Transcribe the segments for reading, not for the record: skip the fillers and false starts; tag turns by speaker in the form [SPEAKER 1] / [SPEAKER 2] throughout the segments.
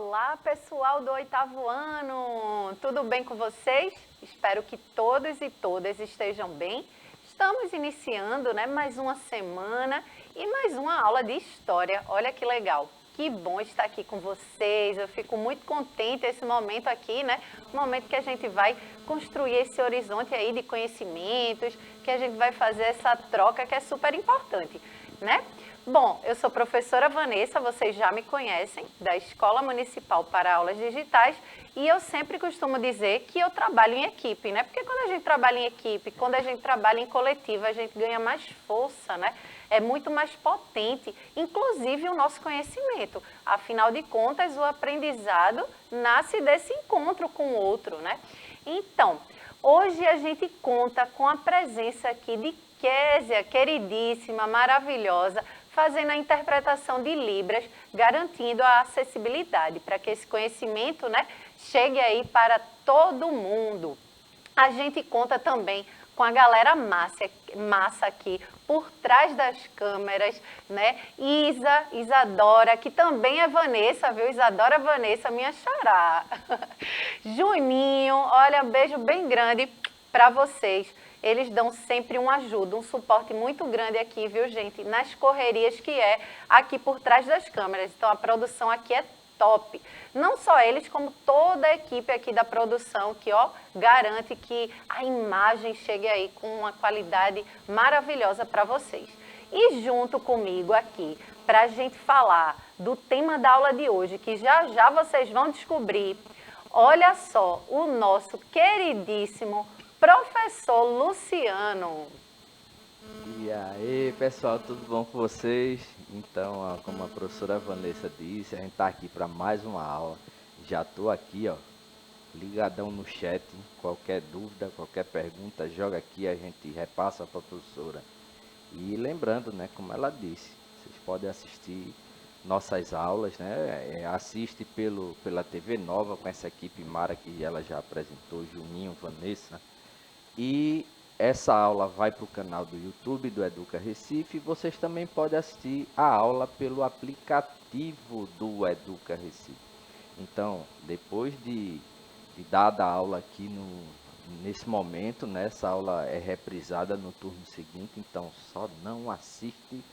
[SPEAKER 1] Olá, pessoal do 8º ano! Tudo bem com vocês? Espero que todos e todas estejam bem. Estamos iniciando, mais uma semana e mais uma aula de história. Olha que legal! Que bom estar aqui com vocês. Eu fico muito contente esse momento aqui, Um momento que a gente vai construir esse horizonte aí de conhecimentos, que a gente vai fazer essa troca que é super importante, Bom, eu sou professora Vanessa, vocês já me conhecem, da Escola Municipal para Aulas Digitais, e eu sempre costumo dizer que eu trabalho em equipe, Porque quando a gente trabalha em equipe, quando a gente trabalha em coletivo, a gente ganha mais força, É muito mais potente, inclusive o nosso conhecimento. Afinal de contas, o aprendizado nasce desse encontro com o outro, Então, hoje a gente conta com a presença aqui de Késia, queridíssima, maravilhosa, fazendo a interpretação de Libras, garantindo a acessibilidade para que esse conhecimento, chegue aí para todo mundo. A gente conta também com a galera massa aqui por trás das câmeras, Isadora, que também é Vanessa, viu? Isadora Vanessa, minha xará. Juninho, olha, um beijo bem grande para vocês. Eles dão sempre uma ajuda, um suporte muito grande aqui, viu, gente? Nas correrias que é aqui por trás das câmeras. Então, a produção aqui é top. Não só eles, como toda a equipe aqui da produção, que, garante que a imagem chegue aí com uma qualidade maravilhosa para vocês. E junto comigo aqui, para a gente falar do tema da aula de hoje, que já já vocês vão descobrir, olha só, o nosso queridíssimo professor Luciano.
[SPEAKER 2] E aí, pessoal, tudo bom com vocês? Então, como a professora Vanessa disse, a gente está aqui para mais uma aula. Já estou aqui, ligadão no chat. Qualquer dúvida, qualquer pergunta, joga aqui, a gente repassa para a professora. E lembrando, como ela disse, vocês podem assistir nossas aulas, Assiste pela TV Nova com essa equipe mara que ela já apresentou, Juninho, Vanessa. E essa aula vai para o canal do YouTube do Educa Recife. Vocês também podem assistir a aula pelo aplicativo do Educa Recife. Então, depois de dada a aula aqui nesse momento, essa aula é reprisada no turno seguinte. Então, só não assiste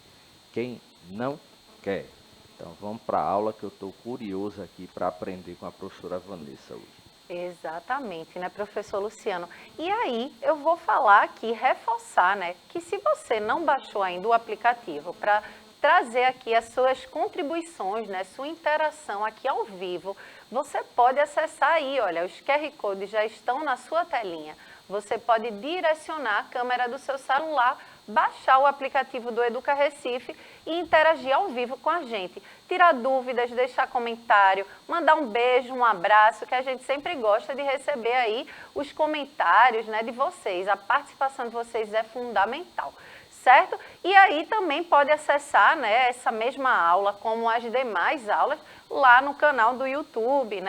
[SPEAKER 2] quem não quer. Então, vamos para a aula que eu estou curioso aqui para aprender com a professora Vanessa hoje.
[SPEAKER 1] Exatamente, professor Luciano? E aí, eu vou falar aqui, reforçar, que se você não baixou ainda o aplicativo para trazer aqui as suas contribuições, sua interação aqui ao vivo, você pode acessar aí, olha, os QR Codes já estão na sua telinha. Você pode direcionar a câmera do seu celular, baixar o aplicativo do Educa Recife e interagir ao vivo com a gente. Tirar dúvidas, deixar comentário, mandar um beijo, um abraço, que a gente sempre gosta de receber aí os comentários, de vocês. A participação de vocês é fundamental, certo? E aí também pode acessar, essa mesma aula, como as demais aulas, lá no canal do YouTube,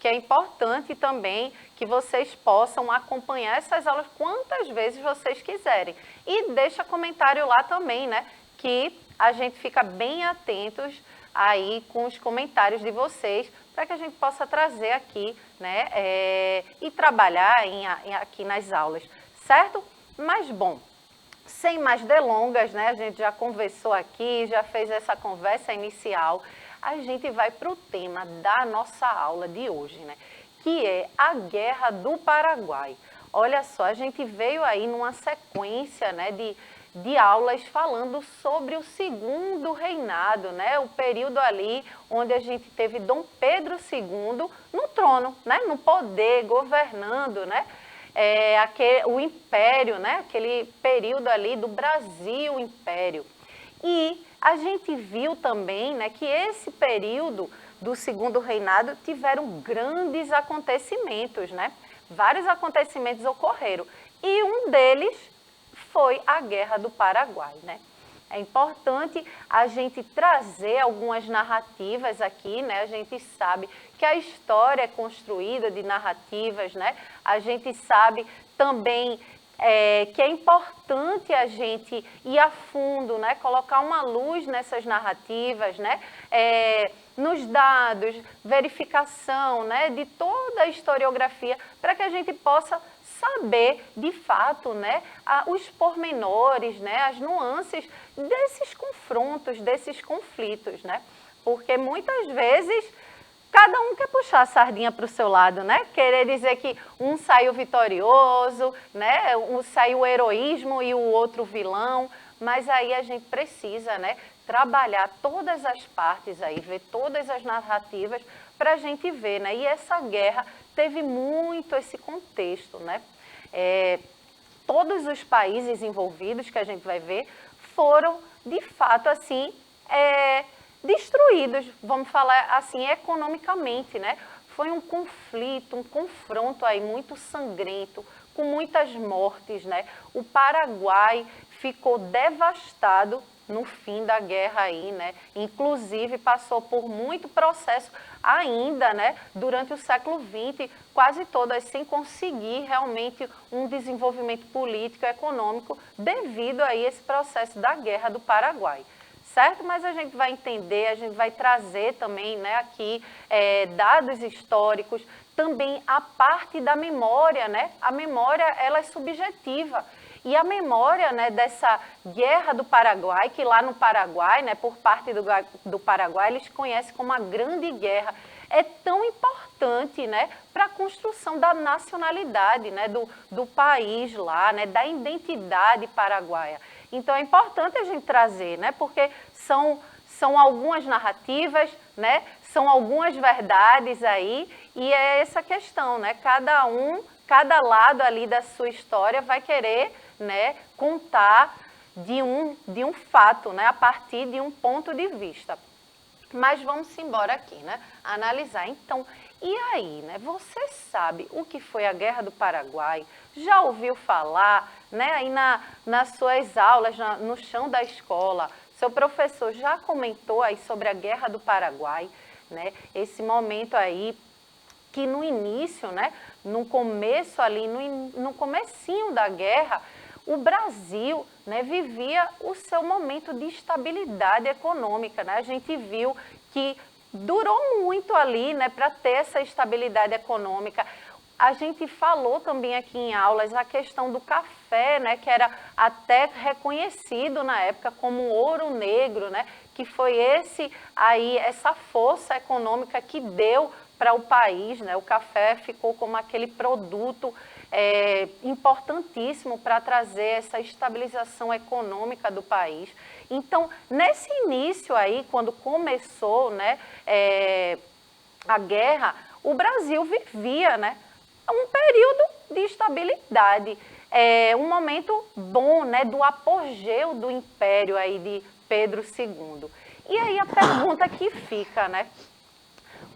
[SPEAKER 1] Que é importante também que vocês possam acompanhar essas aulas quantas vezes vocês quiserem. E deixa comentário lá também, Que a gente fica bem atentos aí com os comentários de vocês, para que a gente possa trazer aqui, e trabalhar aqui nas aulas, certo? Mas, bom, sem mais delongas, A gente já conversou aqui, já fez essa conversa inicial. A gente vai para o tema da nossa aula de hoje, Que é a Guerra do Paraguai. Olha só, a gente veio aí numa sequência, de aulas falando sobre o segundo reinado, O período ali onde a gente teve Dom Pedro II no trono, No poder, governando, o império, Aquele período ali do Brasil Império. E a gente viu também, que esse período do segundo reinado tiveram grandes acontecimentos, Vários acontecimentos ocorreram. E um deles foi a Guerra do Paraguai, É importante a gente trazer algumas narrativas aqui, A gente sabe que a história é construída de narrativas, A gente sabe também que é importante a gente ir a fundo, né? Colocar uma luz nessas narrativas, né? Nos dados, verificação, né? De toda a historiografia, para que a gente possa saber, de fato, né? Os pormenores, né? As nuances desses confrontos, desses conflitos, né? Porque muitas vezes cada um quer puxar a sardinha para o seu lado, né? Querer dizer que um saiu vitorioso, né? Um saiu o heroísmo e o outro vilão. Mas aí a gente precisa, né? Trabalhar todas as partes aí, ver todas as narrativas para a gente ver, né? E essa guerra teve muito esse contexto, né? Todos os países envolvidos que a gente vai ver foram, de fato, assim, destruídos, vamos falar assim, economicamente, né? Foi um conflito, um confronto aí muito sangrento, com muitas mortes, né? O Paraguai ficou devastado no fim da guerra aí, né? Inclusive passou por muito processo ainda, né? Durante o século XX, quase todas sem conseguir realmente um desenvolvimento político e econômico devido a esse processo da guerra do Paraguai. Certo? Mas a gente vai entender, a gente vai trazer também, né, aqui dados históricos, também a parte da memória, né? A memória, ela é subjetiva. E a memória, né, dessa guerra do Paraguai, que lá no Paraguai, né, por parte do Paraguai, eles conhecem como a Grande Guerra, é tão importante, né, para a construção da nacionalidade, né, do país lá, né, da identidade paraguaia. Então é importante a gente trazer, né? Porque são algumas narrativas, né? São algumas verdades aí, e é essa questão, né? Cada lado ali da sua história vai querer, né, contar de um fato, né? A partir de um ponto de vista. Mas vamos embora aqui, né? Analisar. Então, e aí, né? Você sabe o que foi a Guerra do Paraguai? Já ouviu falar, né? Aí nas suas aulas, no chão da escola, seu professor já comentou aí sobre a Guerra do Paraguai, né? Esse momento aí que no início, né? No começo ali, no comecinho da guerra, o Brasil, né, vivia o seu momento de estabilidade econômica, né? A gente viu que durou muito ali, né, para ter essa estabilidade econômica. A gente falou também aqui em aulas a questão do café, né, que era até reconhecido na época como ouro negro, né, que foi essa força econômica que deu para o país, né? O café ficou como aquele produto importantíssimo para trazer essa estabilização econômica do país. Então, nesse início aí, quando começou, né, a guerra, o Brasil vivia, né, um período de estabilidade, um momento bom, né, do apogeu do império aí de Pedro II. E aí a pergunta que fica, né?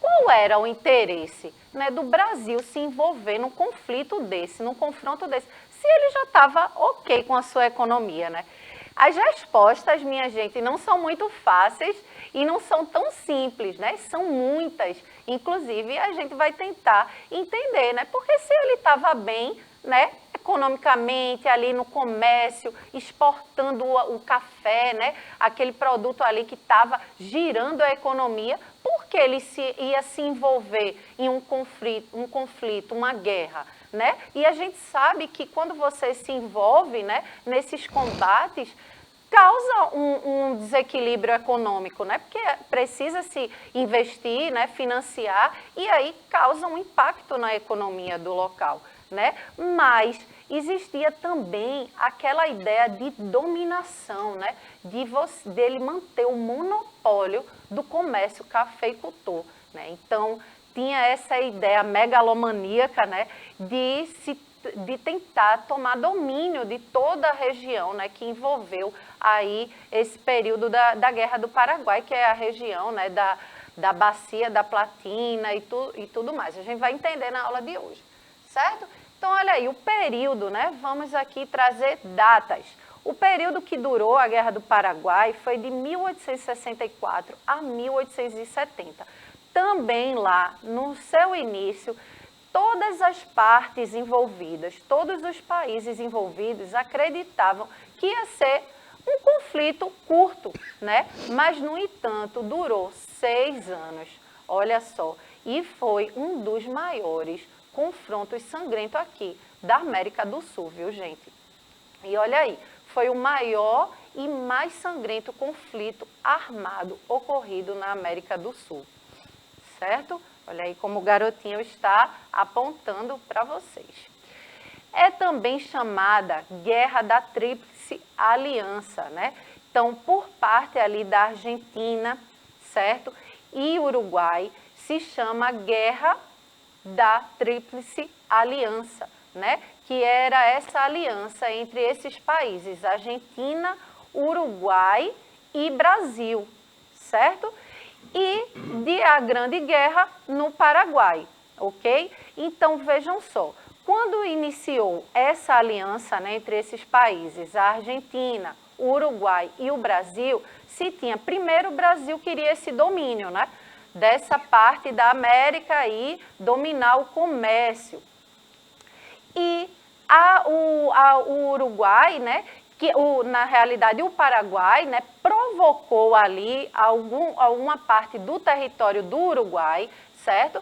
[SPEAKER 1] Qual era o interesse, né, do Brasil se envolver num conflito desse, num confronto desse, se ele já estava ok com a sua economia, né? As respostas, minha gente, não são muito fáceis e não são tão simples, né? São muitas. Inclusive, a gente vai tentar entender, né? Porque se ele estava bem, né, economicamente, ali no comércio, exportando o café, né, aquele produto ali que estava girando a economia, por que ele ia se envolver em um conflito, uma guerra? Né? E a gente sabe que quando você se envolve, né, nesses combates, causa um desequilíbrio econômico, né? Porque precisa se investir, né, financiar, e aí causa um impacto na economia do local, né? Mas existia também aquela ideia de dominação, né? Dele manter o monopólio do comércio cafeicultor, né? Então, tinha essa ideia megalomaníaca, né, de tentar tomar domínio de toda a região, né, que envolveu aí esse período da Guerra do Paraguai, que é a região, né, da Bacia da Platina e tudo mais. A gente vai entender na aula de hoje, certo? Então, olha aí, o período, né, vamos aqui trazer datas. O período que durou a Guerra do Paraguai foi de 1864 a 1870. Também lá, no seu início, todas as partes envolvidas, todos os países envolvidos acreditavam que ia ser um conflito curto, né? Mas, no entanto, durou 6 anos, olha só, e foi um dos maiores confrontos sangrentos aqui da América do Sul, viu, gente? E olha aí, foi o maior e mais sangrento conflito armado ocorrido na América do Sul, certo? Olha aí como o garotinho está apontando para vocês. É também chamada Guerra da Tríplice Aliança, né? Então, por parte ali da Argentina, certo? E Uruguai, se chama Guerra da Tríplice Aliança, né? Que era essa aliança entre esses países, Argentina, Uruguai e Brasil, certo? E a Grande Guerra no Paraguai, ok? Então, vejam só, quando iniciou essa aliança, né, entre esses países, a Argentina, o Uruguai e o Brasil, se tinha, primeiro o Brasil queria esse domínio, né, dessa parte da América e dominar o comércio. E o Uruguai, né, na realidade o Paraguai, né, provocou ali alguma parte do território do Uruguai, certo?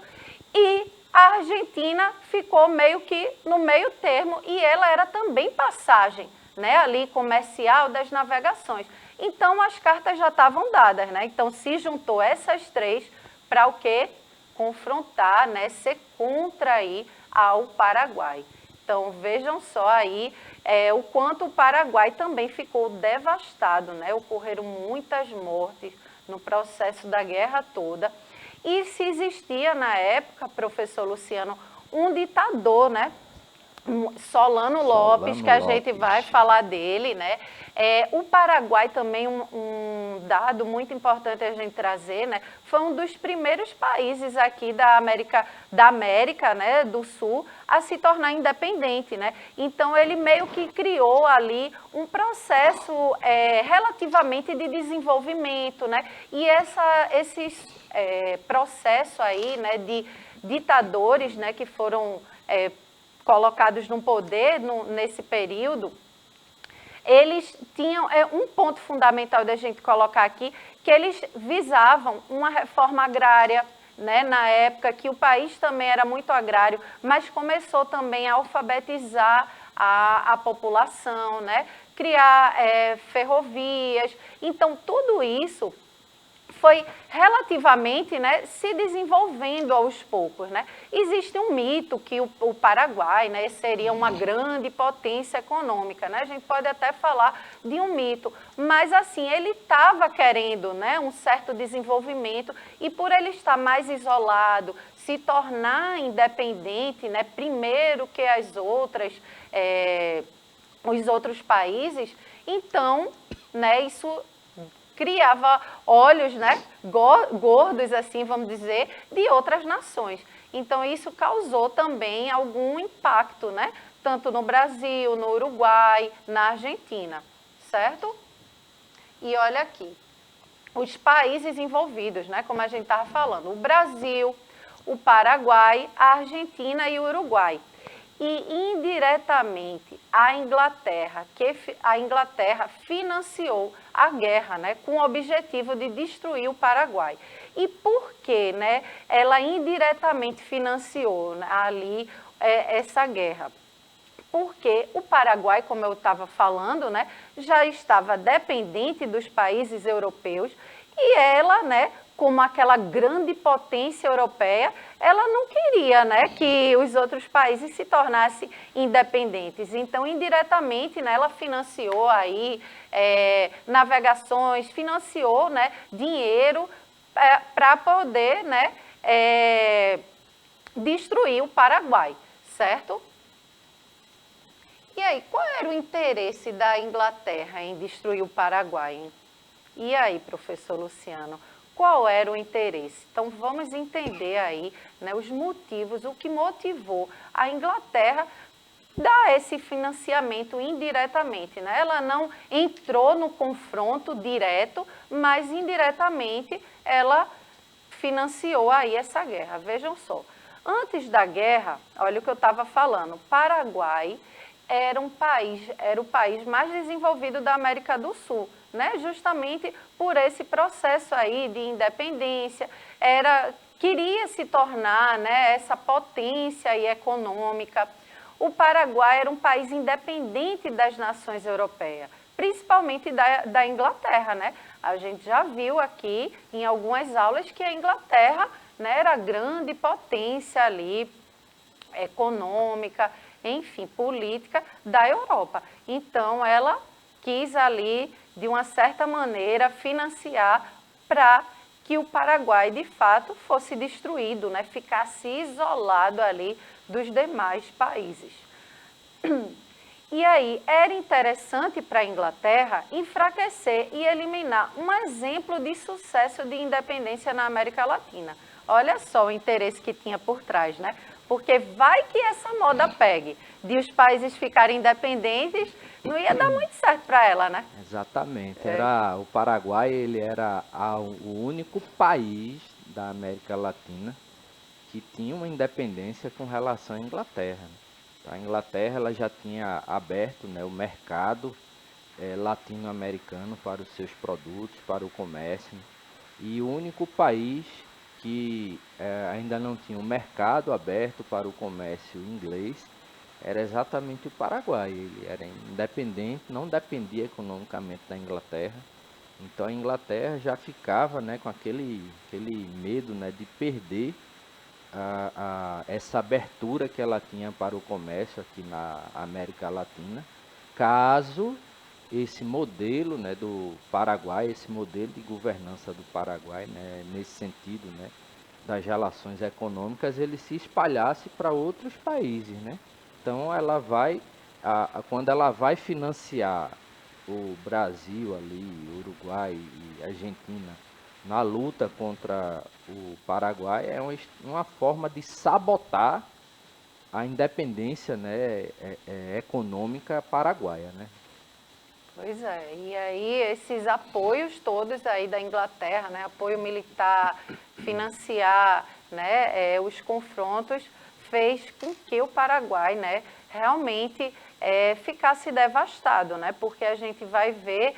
[SPEAKER 1] E a Argentina ficou meio que no meio termo e ela era também passagem, né, ali comercial das navegações. Então as cartas já estavam dadas, né? Então se juntou essas três para o quê? Confrontar, né, ser contra aí ao Paraguai. Então, vejam só aí o quanto o Paraguai também ficou devastado, né? Ocorreram muitas mortes no processo da guerra toda. E se existia na época, professor Luciano, um ditador, né? Solano Lopes, que a gente vai falar dele, né? O Paraguai também, um dado muito importante a gente trazer, né? Foi um dos primeiros países aqui da América, né, do Sul a se tornar independente, né? Então ele meio que criou ali um processo relativamente de desenvolvimento, né? E esse processo aí, né, de ditadores, né, que foram colocados no poder nesse período, eles tinham um ponto fundamental da gente colocar aqui, que eles visavam uma reforma agrária, né, na época que o país também era muito agrário, mas começou também a alfabetizar a população, né, criar ferrovias. Então, tudo isso foi relativamente, né, se desenvolvendo aos poucos, né? Existe um mito que o Paraguai, né, seria uma grande potência econômica, né? A gente pode até falar de um mito, mas assim, ele estava querendo, né, um certo desenvolvimento e por ele estar mais isolado, se tornar independente, né, primeiro que os outros países, então, né, isso criava olhos, né, gordos, assim, vamos dizer, de outras nações. Então, isso causou também algum impacto, né, tanto no Brasil, no Uruguai, na Argentina, certo? E olha aqui, os países envolvidos, né, como a gente estava falando, o Brasil, o Paraguai, a Argentina e o Uruguai. E indiretamente a Inglaterra financiou a guerra, né, com o objetivo de destruir o Paraguai. E por que, né, ela indiretamente financiou, né, ali essa guerra? Porque o Paraguai, como eu estava falando, né, já estava dependente dos países europeus e ela, né, como aquela grande potência europeia, ela não queria, né, que os outros países se tornassem independentes. Então, indiretamente, né, ela financiou aí navegações, financiou, né, dinheiro para poder, né, destruir o Paraguai, certo? E aí, qual era o interesse da Inglaterra em destruir o Paraguai, hein? E aí, professor Luciano? Qual era o interesse? Então, vamos entender aí, né, os motivos, o que motivou a Inglaterra dar esse financiamento indiretamente, né? Ela não entrou no confronto direto, mas indiretamente ela financiou aí essa guerra. Vejam só, Antes da guerra, olha o que eu estava falando, o Paraguai era o país mais desenvolvido da América do Sul, né? Justamente por esse processo aí de independência, queria se tornar, né, essa potência aí econômica. O Paraguai era um país independente das nações europeias, principalmente da Inglaterra, né? A gente já viu aqui em algumas aulas que a Inglaterra, né, era a grande potência ali, econômica, enfim, política da Europa. Então, ela quis ali, de uma certa maneira, financiar para que o Paraguai, de fato, fosse destruído, né? Ficasse isolado ali dos demais países. E aí, era interessante para a Inglaterra enfraquecer e eliminar um exemplo de sucesso de independência na América Latina. Olha só o interesse que tinha por trás, né? Porque vai que essa moda pegue, de os países ficarem independentes, não ia dar muito certo para ela, né?
[SPEAKER 2] Exatamente. O Paraguai, ele era o único país da América Latina que tinha uma independência com relação à Inglaterra, né? A Inglaterra, ela já tinha aberto, né, o mercado latino-americano para os seus produtos, para o comércio, né? E o único país que ainda não tinha o mercado aberto para o comércio inglês era exatamente o Paraguai. Ele era independente, não dependia economicamente da Inglaterra. Então a Inglaterra já ficava, né, com aquele medo, né, de perder essa abertura que ela tinha para o comércio aqui na América Latina, caso esse modelo, né, do Paraguai, esse modelo de governança do Paraguai, né, nesse sentido, né, das relações econômicas, ele se espalhasse para outros países, né? Então quando ela vai financiar o Brasil ali, Uruguai e Argentina na luta contra o Paraguai, é uma forma de sabotar a independência, né, econômica paraguaia, né?
[SPEAKER 1] Pois é, e aí esses apoios todos aí da Inglaterra, né, apoio militar, financiar, né, os confrontos, fez com que o Paraguai, né, realmente ficasse devastado, né, porque a gente vai ver,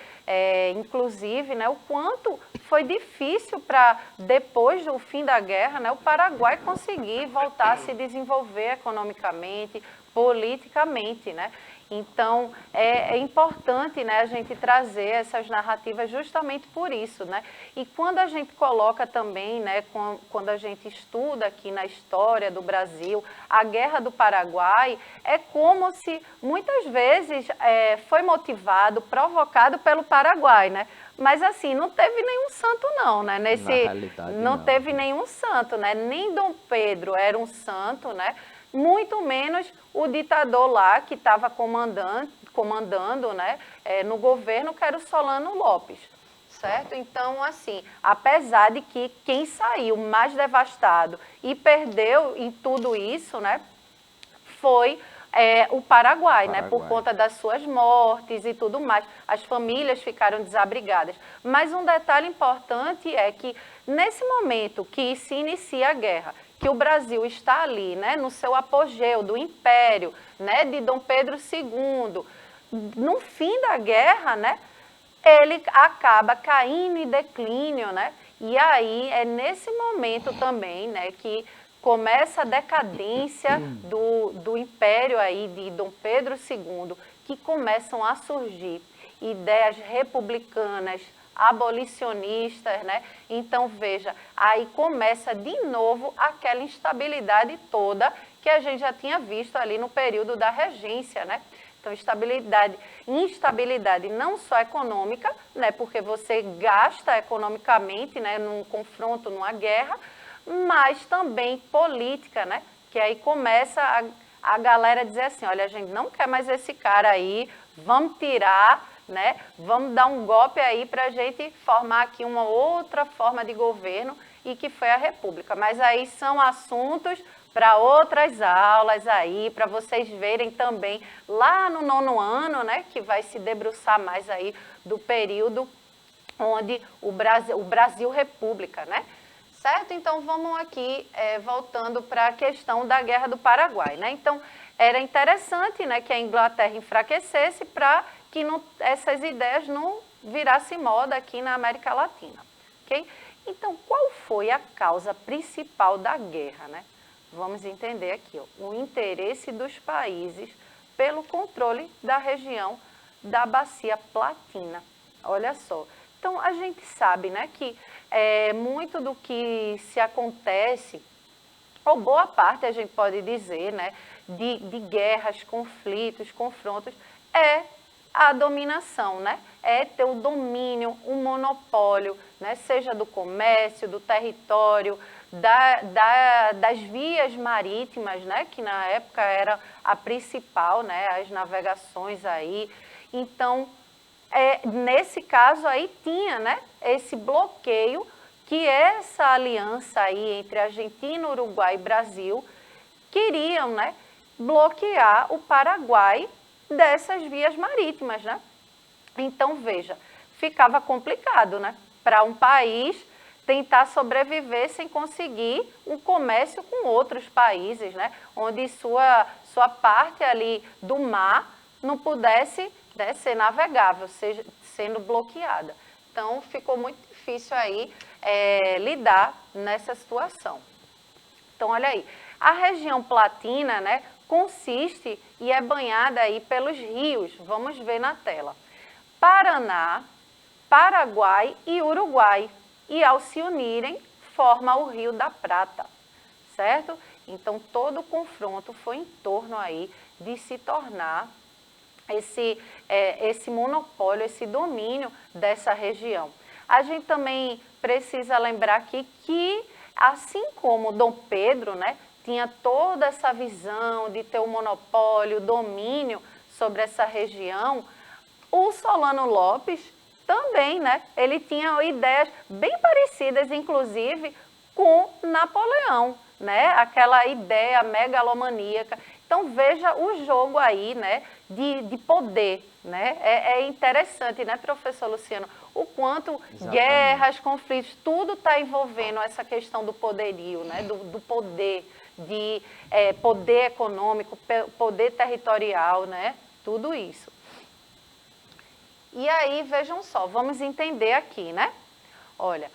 [SPEAKER 1] inclusive, né, o quanto foi difícil para, depois do fim da guerra, né, o Paraguai conseguir voltar a se desenvolver economicamente, politicamente, né? Então, é importante, né, a gente trazer essas narrativas justamente por isso, né? E quando a gente coloca também, né, quando a gente estuda aqui na história do Brasil, a Guerra do Paraguai, é como se muitas vezes foi motivado, provocado pelo Paraguai, né? Mas assim, não teve nenhum santo não, né?
[SPEAKER 2] Na realidade,
[SPEAKER 1] Não
[SPEAKER 2] não.
[SPEAKER 1] teve nenhum santo, né? Nem Dom Pedro era um santo, né? Muito menos o ditador lá que estava comandando, né, no governo, que era o Solano Lopes, certo? Então, assim, apesar de que quem saiu mais devastado e perdeu em tudo isso, né, foi o Paraguai, né, por conta das suas mortes e tudo mais. As famílias ficaram desabrigadas. Mas um detalhe importante é que, nesse momento que se inicia a guerra, que o Brasil está ali, né, no seu apogeu do império, né, de Dom Pedro II, no fim da guerra, né, ele acaba caindo em declínio, né? E aí é nesse momento também, né, que começa a decadência do império aí de Dom Pedro II, que começam a surgir ideias republicanas, abolicionistas, né? Então, veja, aí começa de novo aquela instabilidade toda que a gente já tinha visto ali no período da regência, né? Então, instabilidade não só econômica, né, porque você gasta economicamente, né, num confronto, numa guerra, mas também política, né, que aí começa a galera dizer assim, olha, a gente não quer mais esse cara aí, vamos tirar, né, vamos dar um golpe aí para a gente formar aqui uma outra forma de governo, e que foi a República. Mas aí são assuntos para outras aulas aí, para vocês verem também lá no 9º ano, né, que vai se debruçar mais aí do período onde o Brasil República, né? Certo? Então, vamos aqui, voltando para a questão da Guerra do Paraguai, né? Então, era interessante, né, que a Inglaterra enfraquecesse para que essas ideias não virassem moda aqui na América Latina, ok? Então, qual foi a causa principal da guerra, né? Vamos entender aqui, ó, o interesse dos países pelo controle da região da Bacia Platina. Olha só. Então, a gente sabe, né, que muito do que se acontece, ou boa parte, a gente pode dizer, né, de guerras, conflitos, confrontos, é a dominação, né? É ter o domínio, o monopólio, né? Seja do comércio, do território, das vias marítimas, né? Que na época era a principal, né? As navegações aí. Então, nesse caso aí tinha, né, esse bloqueio que essa aliança aí entre Argentina, Uruguai e Brasil queriam, né, bloquear o Paraguai dessas vias marítimas, né? Então, veja, ficava complicado, né, para um país tentar sobreviver sem conseguir um comércio com outros países, né, onde sua parte ali do mar não pudesse, né, ser navegável, sendo bloqueada. Então, ficou muito difícil aí lidar nessa situação. Então, olha aí, a região platina, né, consiste e é banhada aí pelos rios, vamos ver na tela, Paraná, Paraguai e Uruguai. E ao se unirem, forma o Rio da Prata, certo? Então, todo o confronto foi em torno aí de se tornar esse monopólio, esse domínio dessa região. A gente também precisa lembrar aqui que, assim como Dom Pedro, né, tinha toda essa visão de ter o monopólio, o domínio sobre essa região, o Solano Lopes também, né, ele tinha ideias bem parecidas, inclusive, com Napoleão, né, aquela ideia megalomaníaca. Então, veja o jogo aí, né, de poder, né? É interessante, né, professor Luciano, o quanto guerras, conflitos, tudo está envolvendo essa questão do poderio, né, do poder, de poder econômico, poder territorial, né, tudo isso. E aí, vejam só, vamos entender aqui, né? Olha,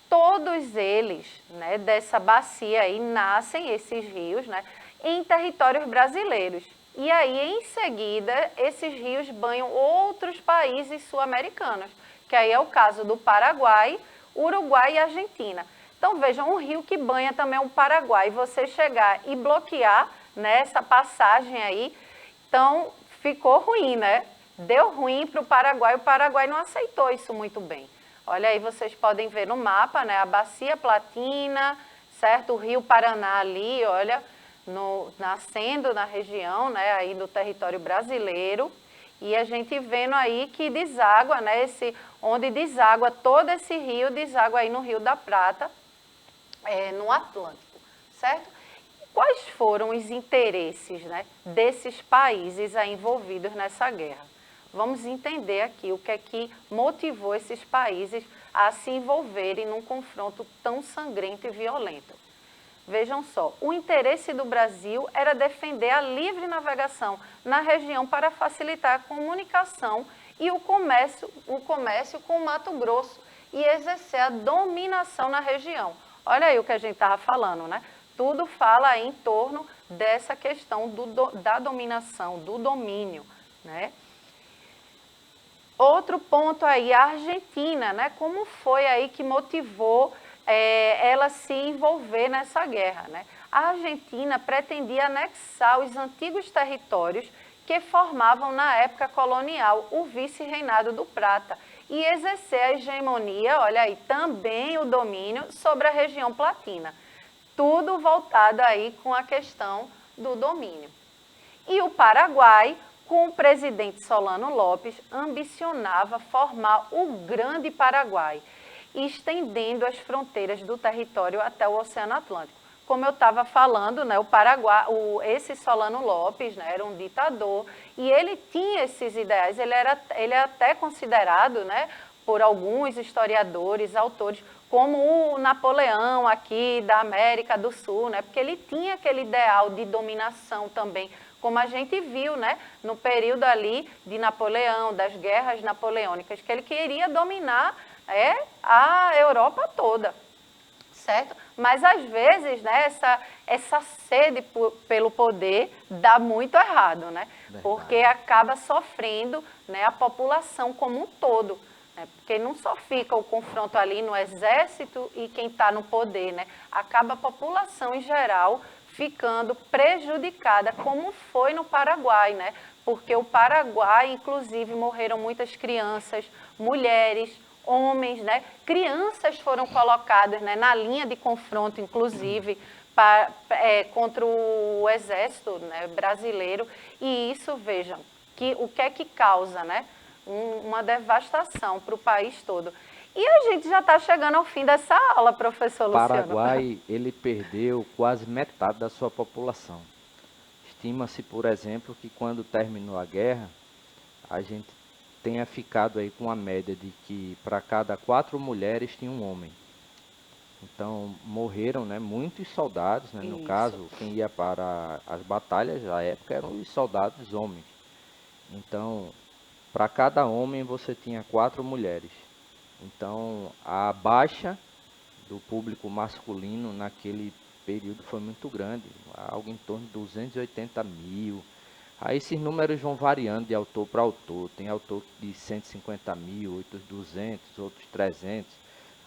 [SPEAKER 1] todos eles, né, dessa bacia aí, nascem esses rios, né, em territórios brasileiros. E aí, em seguida, esses rios banham outros países sul-americanos, que aí é o caso do Paraguai, Uruguai e Argentina. Então, vejam, um rio que banha também o Paraguai, você chegar e bloquear, né, essa passagem aí, então ficou ruim, né? Deu ruim para o Paraguai não aceitou isso muito bem. Olha aí, vocês podem ver no mapa, né, a Bacia Platina, certo? O Rio Paraná ali, olha, nascendo na região, né, aí do território brasileiro. E a gente vendo aí que deságua, né, onde deságua todo esse rio, deságua aí no Rio da Prata, no Atlântico, certo? Quais foram os interesses, né, desses países aí envolvidos nessa guerra? Vamos entender aqui o que é que motivou esses países a se envolverem num confronto tão sangrento e violento. Vejam só, o interesse do Brasil era defender a livre navegação na região para facilitar a comunicação e o comércio com o Mato Grosso e exercer a dominação na região. Olha aí o que a gente estava falando, né? Tudo fala aí em torno dessa questão da dominação, do domínio, né? Outro ponto aí, a Argentina, né? Como foi aí que motivou ela se envolver nessa guerra, né? A Argentina pretendia anexar os antigos territórios que formavam na época colonial o vice-reinado do Prata e exercer a hegemonia, olha aí, também o domínio sobre a região platina. Tudo voltado aí com a questão do domínio. E o Paraguai, com o presidente Solano Lopes, ambicionava formar o Grande Paraguai, estendendo as fronteiras do território até o Oceano Atlântico. Como eu estava falando, né, o Paraguai, esse Solano Lopes, né, era um ditador e ele tinha esses ideais. Ele é até considerado, né, por alguns historiadores, autores, como o Napoleão aqui da América do Sul, né? Porque ele tinha aquele ideal de dominação também, como a gente viu, né? No período ali de Napoleão, das guerras napoleônicas, que ele queria dominar a Europa toda, certo? Mas às vezes, né, essa sede pelo poder dá muito errado, né?
[SPEAKER 2] Verdade.
[SPEAKER 1] Porque acaba sofrendo, né, a população como um todo. Porque não só fica o confronto ali no exército e quem está no poder, né? Acaba a população em geral ficando prejudicada, como foi no Paraguai, né? Porque o Paraguai, inclusive, morreram muitas crianças, mulheres, homens, né? Crianças foram colocadas, né, na linha de confronto, inclusive, contra o exército, né, brasileiro. E isso, vejam, o que é que causa, né? Uma devastação para o país todo. E a gente já está chegando ao fim dessa aula, professor
[SPEAKER 2] O
[SPEAKER 1] Luciano.
[SPEAKER 2] Paraguai, ele perdeu quase metade da sua população. Estima-se, por exemplo, que quando terminou a guerra, a gente tenha ficado aí com uma média de que para cada 4 mulheres tinha um homem. Então morreram, né, muitos soldados, né, no
[SPEAKER 1] Isso.
[SPEAKER 2] caso, quem ia para as batalhas na época eram os soldados homens. Então, para cada homem você tinha 4 mulheres. Então, a baixa do público masculino naquele período foi muito grande, algo em torno de 280 mil. Aí esses números vão variando de autor para autor. Tem autor de 150 mil, outros 200, outros 300.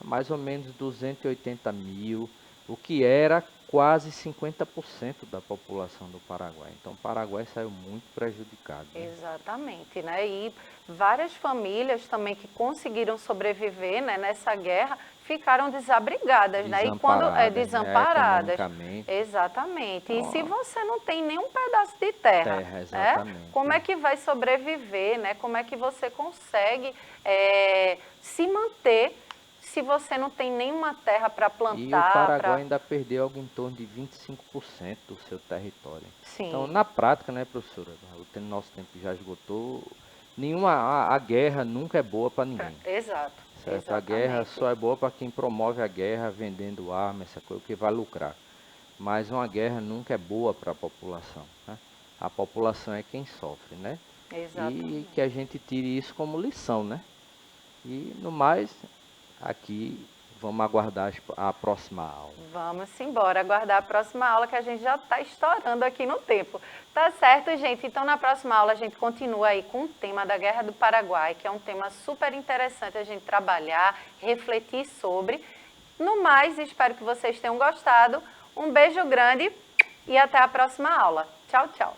[SPEAKER 2] Mais ou menos 280 mil, o que era quase 50% da população do Paraguai. Então o Paraguai saiu muito prejudicado. Né?
[SPEAKER 1] Exatamente, né? E várias famílias também que conseguiram sobreviver, né, nessa guerra ficaram desabrigadas, né? E quando desamparadas, exatamente. E se você não tem nenhum pedaço de terra, né? Como é que vai sobreviver, né? Como é que você consegue se manter se você não tem nenhuma terra para plantar?
[SPEAKER 2] E o Paraguai ainda perdeu algo em torno de 25% do seu território.
[SPEAKER 1] Sim.
[SPEAKER 2] Então, na prática, né, professora, o nosso tempo já esgotou, a guerra nunca é boa para ninguém.
[SPEAKER 1] Exato.
[SPEAKER 2] Certo? A guerra só é boa para quem promove a guerra vendendo armas, essa coisa, que vai lucrar. Mas uma guerra nunca é boa para a população. Né? A população é quem sofre, né?
[SPEAKER 1] Exatamente.
[SPEAKER 2] E que a gente tire isso como lição, né? E no mais, aqui vamos aguardar a próxima aula.
[SPEAKER 1] Vamos embora, aguardar a próxima aula que a gente já está estourando aqui no tempo. Tá certo, gente? Então, na próxima aula a gente continua aí com o tema da Guerra do Paraguai, que é um tema super interessante a gente trabalhar, refletir sobre. No mais, espero que vocês tenham gostado. Um beijo grande e até a próxima aula. Tchau, tchau.